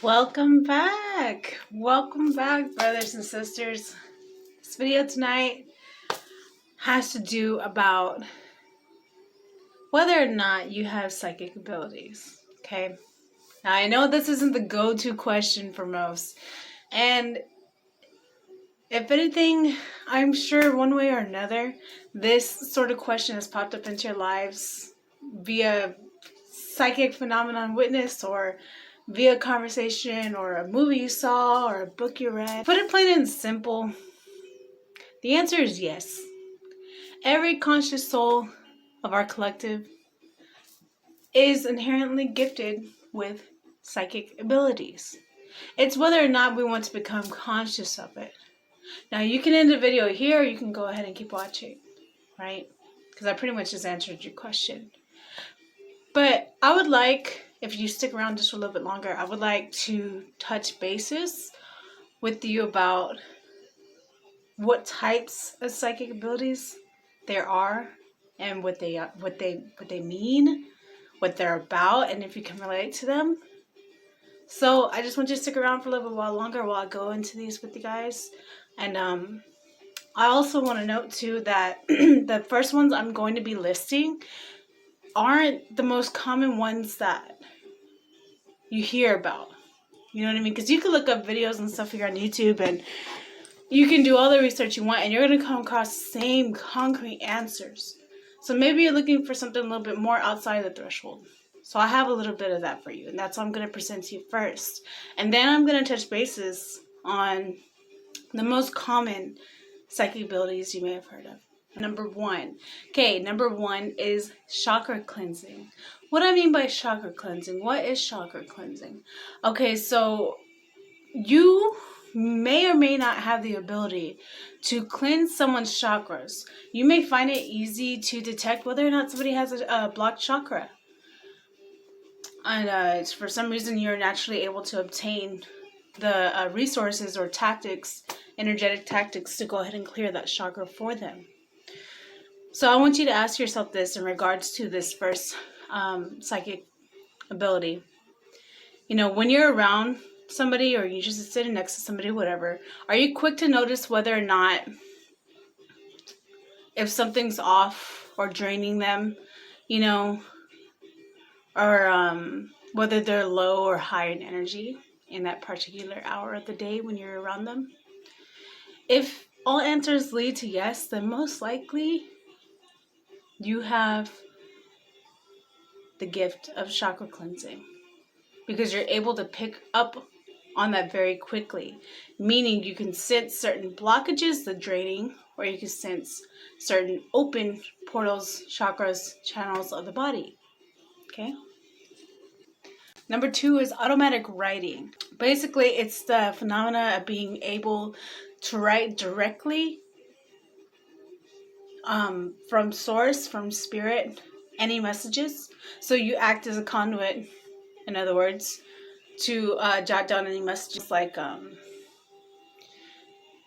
Welcome back. Welcome back, brothers and sisters. This video tonight has to do about whether or not you have psychic abilities. Okay. Now, I know this isn't the go-to question for most. And if anything, I'm sure one way or another, this sort of question has popped up into your lives via psychic phenomenon witness or via conversation or a movie you saw or a book you read. Put it plain and simple, the answer is yes. Every conscious soul of our collective is inherently gifted with psychic abilities. It's whether or not we want to become conscious of it. Now, you can end the video here, or you can go ahead and keep watching, right? Because I pretty much just answered your question. But I would like, if you stick around just a little bit longer, I would like to touch bases with you about what types of psychic abilities there are and what they mean, what they're about, and if you can relate to them. So I just want you to stick around for a little bit while longer while I go into these with you guys. And I also want to note too that the first ones I'm going to be listing aren't the most common ones that you hear about. You know what I mean? Because you can look up videos and stuff here on YouTube, and you can do all the research you want, and you're going to come across the same concrete answers. So maybe you're looking for something a little bit more outside the threshold. So I have a little bit of that for you, and that's what I'm going to present to you first. And then I'm going to touch bases on the most common psychic abilities you may have heard of. Number one is chakra cleansing. What I mean by chakra cleansing, what is chakra cleansing? Okay, so you may or may not have the ability to cleanse someone's chakras. You may find it easy to detect whether or not somebody has a blocked chakra. And for some reason, you're naturally able to obtain the resources or tactics, energetic tactics, to go ahead and clear that chakra for them. So I want you to ask yourself this in regards to this first psychic ability. You know, when you're around somebody or you're just sitting next to somebody, whatever, are you quick to notice whether or not if something's off or draining them, you know, or whether they're low or high in energy in that particular hour of the day when you're around them? If all answers lead to yes, then most likely you have the gift of chakra cleansing, because you're able to pick up on that very quickly, meaning you can sense certain blockages, the draining, or you can sense certain open portals, chakras, channels of the body. Okay? Number two is automatic writing. Basically, it's the phenomena of being able to write directly from source, from spirit, any messages. So you act as a conduit, in other words, to jot down any messages, like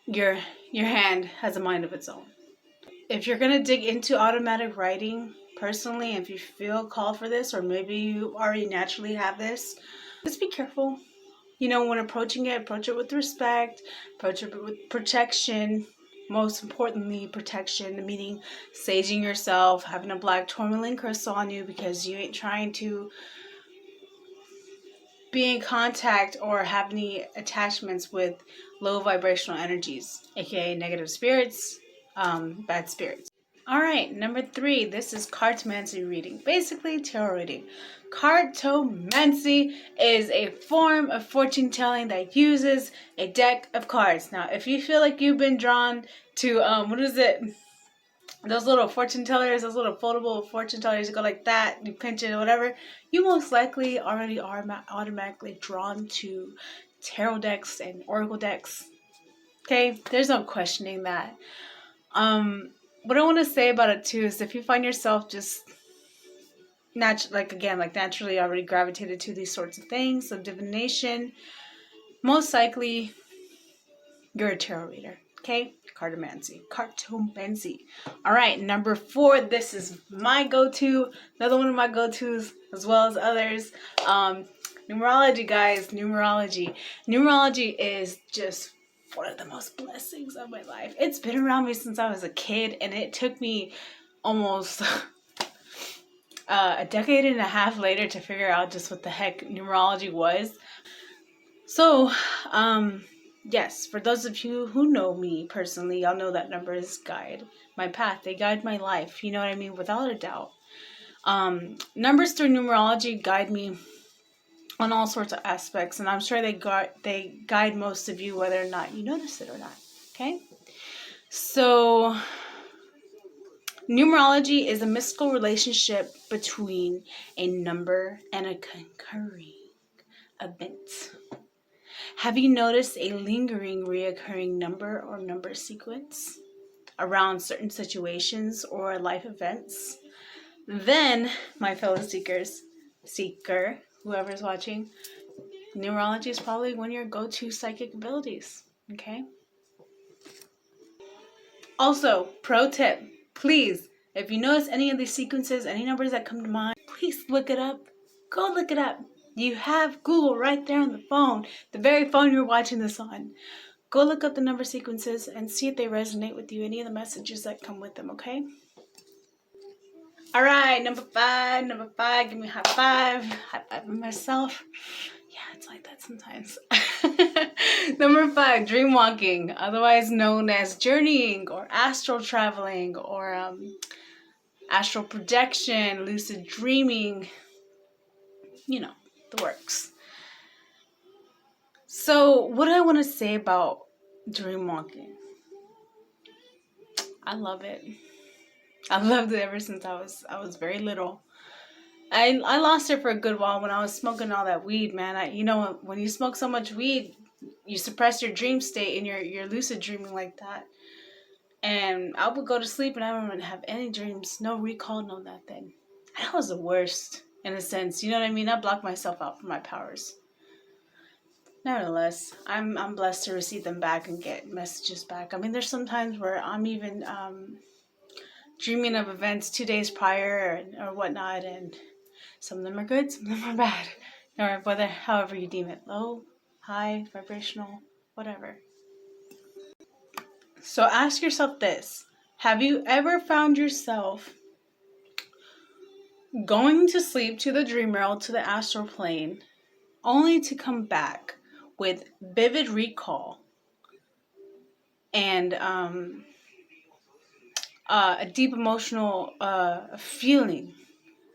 your hand has a mind of its own. If you're going to dig into automatic writing personally, if you feel called for this, or maybe you already naturally have this, just be careful. You know, when approaching it, approach it with respect, approach it with protection. Most importantly, protection, meaning saging yourself, having a black tourmaline crystal on you, because you ain't trying to be in contact or have any attachments with low vibrational energies, aka negative spirits, bad spirits. Alright, number three, this is cartomancy reading. Basically, tarot reading. Cartomancy is a form of fortune telling that uses a deck of cards. Now, if you feel like you've been drawn to, those little fortune tellers, those little foldable fortune tellers, you go like that, you pinch it or whatever, you most likely already are automatically drawn to tarot decks and oracle decks. Okay, there's no questioning that. What I want to say about it too is, if you find yourself just naturally already gravitated to these sorts of things of divination, most likely you're a tarot reader. Okay, cartomancy. All right, number four. This is my go-to. Another one of my go-tos, as well as others. Numerology, guys. Numerology. Numerology is just one of the most blessings of my life. It's been around me since I was a kid, and it took me almost a decade and a half later to figure out just what the heck numerology was. So, yes, for those of you who know me personally, y'all know that numbers guide my path. They guide my life. You know what I mean? Without a doubt. Numbers through numerology guide me on all sorts of aspects, and I'm sure they guide most of you, whether or not you notice it or not. Okay? So, numerology is a mystical relationship between a number and a concurring event. Have you noticed a lingering, reoccurring number or number sequence around certain situations or life events? Then, my fellow seeker, whoever's watching, numerology is probably one of your go-to psychic abilities. Okay? Also, pro tip, please, if you notice any of these sequences, any numbers that come to mind, please look it up. Go look it up. You have Google right there on the phone, the very phone you're watching this on. Go look up the number sequences and see if they resonate with you, any of the messages that come with them, okay? All right, number five, give me a high five with myself. Yeah, it's like that sometimes. Number 5, dream walking, otherwise known as journeying or astral traveling or astral projection, lucid dreaming, you know, the works. So what I want to say about dream walking, I love it. I loved it ever since I was very little. I lost it for a good while when I was smoking all that weed, man. You know, when you smoke so much weed, you suppress your dream state and you're lucid dreaming like that. And I would go to sleep and I wouldn't have any dreams, no recall, no nothing. That was the worst, in a sense. You know what I mean? I blocked myself out from my powers. Nevertheless, I'm blessed to receive them back and get messages back. I mean, there's some times where I'm even dreaming of events 2 days prior or whatnot, and some of them are good, some of them are bad, or whether, however you deem it, low, high, vibrational, whatever. So ask yourself this: have you ever found yourself going to sleep, to the dream world, to the astral plane, only to come back with vivid recall and a deep emotional feeling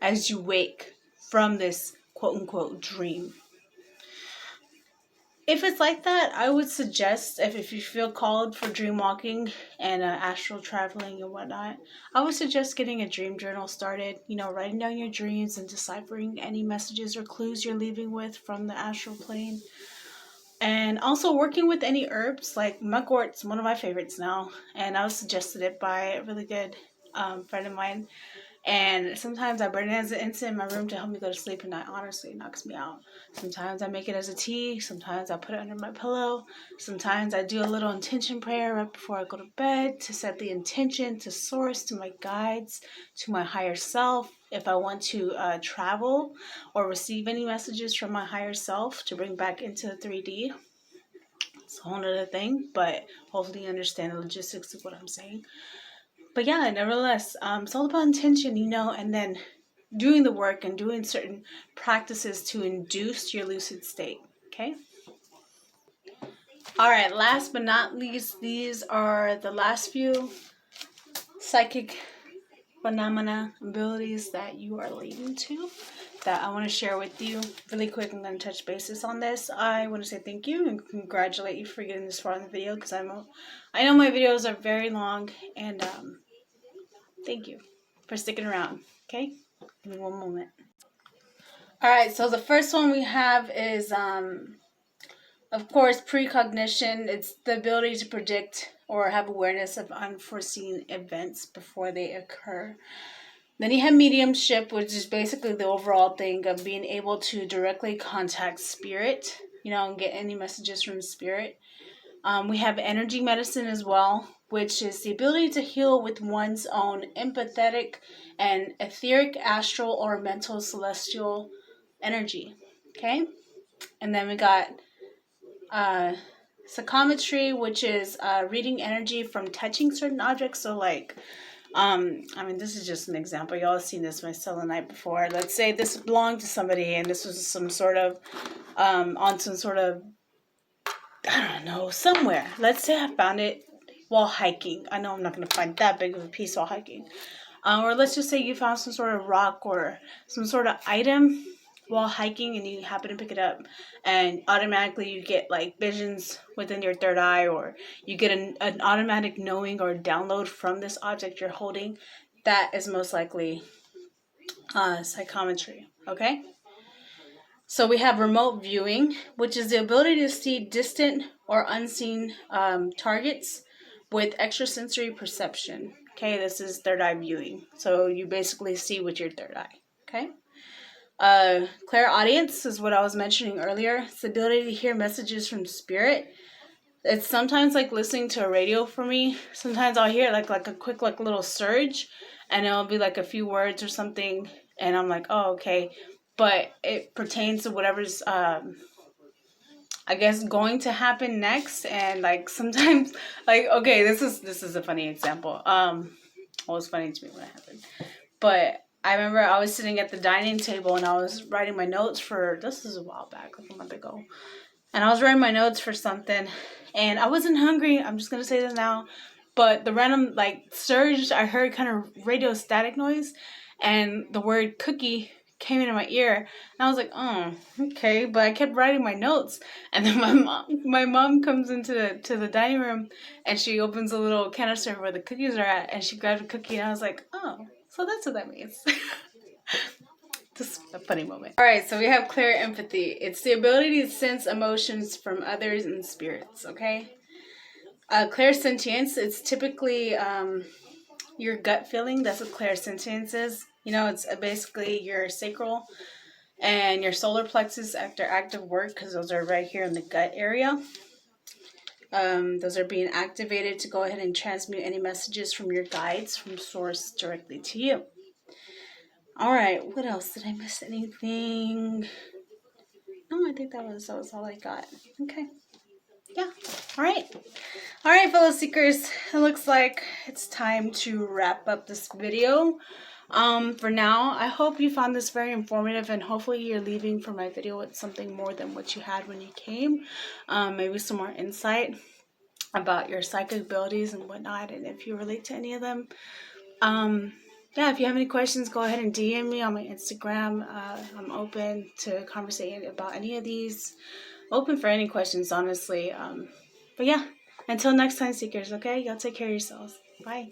as you wake from this quote-unquote dream? If it's like that, I would suggest, if you feel called for dream walking and astral traveling and whatnot, I would suggest getting a dream journal started, you know, writing down your dreams and deciphering any messages or clues you're leaving with from the astral plane. And also working with any herbs, like mugwort's one of my favorites now, and I was suggested it by a really good friend of mine. And sometimes I burn it as an incense in my room to help me go to sleep, and that honestly knocks me out. Sometimes I make it as a tea. Sometimes I put it under my pillow. Sometimes I do a little intention prayer right before I go to bed to set the intention to source, to my guides, to my higher self. If I want to travel or receive any messages from my higher self to bring back into 3D, it's a whole other thing, but hopefully you understand the logistics of what I'm saying. But yeah, nevertheless, it's all about intention, you know, and then doing the work and doing certain practices to induce your lucid state, okay? All right, last but not least, these are the last few psychic phenomena, abilities that you are leading to that I want to share with you really quick. I'm going to touch bases on this. I want to say thank you and congratulate you for getting this far in the video, because I know my videos are very long, and thank you for sticking around. Okay, give me one moment. All right, so the first one we have is of course, precognition. It's the ability to predict or have awareness of unforeseen events before they occur. Then you have mediumship, which is basically the overall thing of being able to directly contact spirit, you know, and get any messages from spirit. We have energy medicine as well, which is the ability to heal with one's own empathetic and etheric, astral, or mental celestial energy. Okay? And then we got psychometry, which is reading energy from touching certain objects. So like, I mean, this is just an example. Y'all have seen this myself the night before. Let's say this belonged to somebody and this was some sort of, on some sort of, I don't know, somewhere. Let's say I found it while hiking. I know I'm not going to find that big of a piece while hiking. Or let's just say you found some sort of rock or some sort of item while hiking and you happen to pick it up and automatically you get like visions within your third eye, or you get an automatic knowing or download from this object you're holding. That is most likely psychometry. Okay? So we have remote viewing, which is the ability to see distant or unseen targets with extrasensory perception. Okay, this is third eye viewing. So you basically see with your third eye. Okay. Clairaudience is what I was mentioning earlier. It's the ability to hear messages from spirit. It's sometimes like listening to a radio for me. Sometimes I'll hear like a quick like little surge, and it'll be like a few words or something, and I'm like, oh, okay. But it pertains to whatever's I guess going to happen next. And like sometimes like, okay, this is a funny example. It was funny to me when it happened. But I remember I was sitting at the dining table and I was writing my notes for, this is a while back, like a month ago. And I was writing my notes for something and I wasn't hungry. I'm just going to say this now. But the random like surge, I heard kind of radio static noise and the word cookie came into my ear. And I was like, oh, okay. But I kept writing my notes. And then my mom comes into the dining room and she opens a little canister where the cookies are at. And she grabbed a cookie and I was like, oh, so that's what that means. Just a funny moment. All right, so we have clear empathy. It's the ability to sense emotions from others and spirits, okay? Clairsentience, it's typically your gut feeling. That's what clairsentience is. You know, it's basically your sacral and your solar plexus after active work, because those are right here in the gut area. Those are being activated to go ahead and transmute any messages from your guides from source directly to you. All right, what else? Did I miss anything? No, I think that was all I got. Okay. Yeah. All right. All right, fellow seekers. It looks like it's time to wrap up this video. For now, I hope you found this very informative and hopefully you're leaving from my video with something more than what you had when you came. Maybe some more insight about your psychic abilities and whatnot, and if you relate to any of them. Yeah, if you have any questions, go ahead and DM me on my Instagram. I'm open to conversating about any of these. Open for any questions, honestly. But yeah, until next time, seekers, okay? Y'all take care of yourselves. Bye.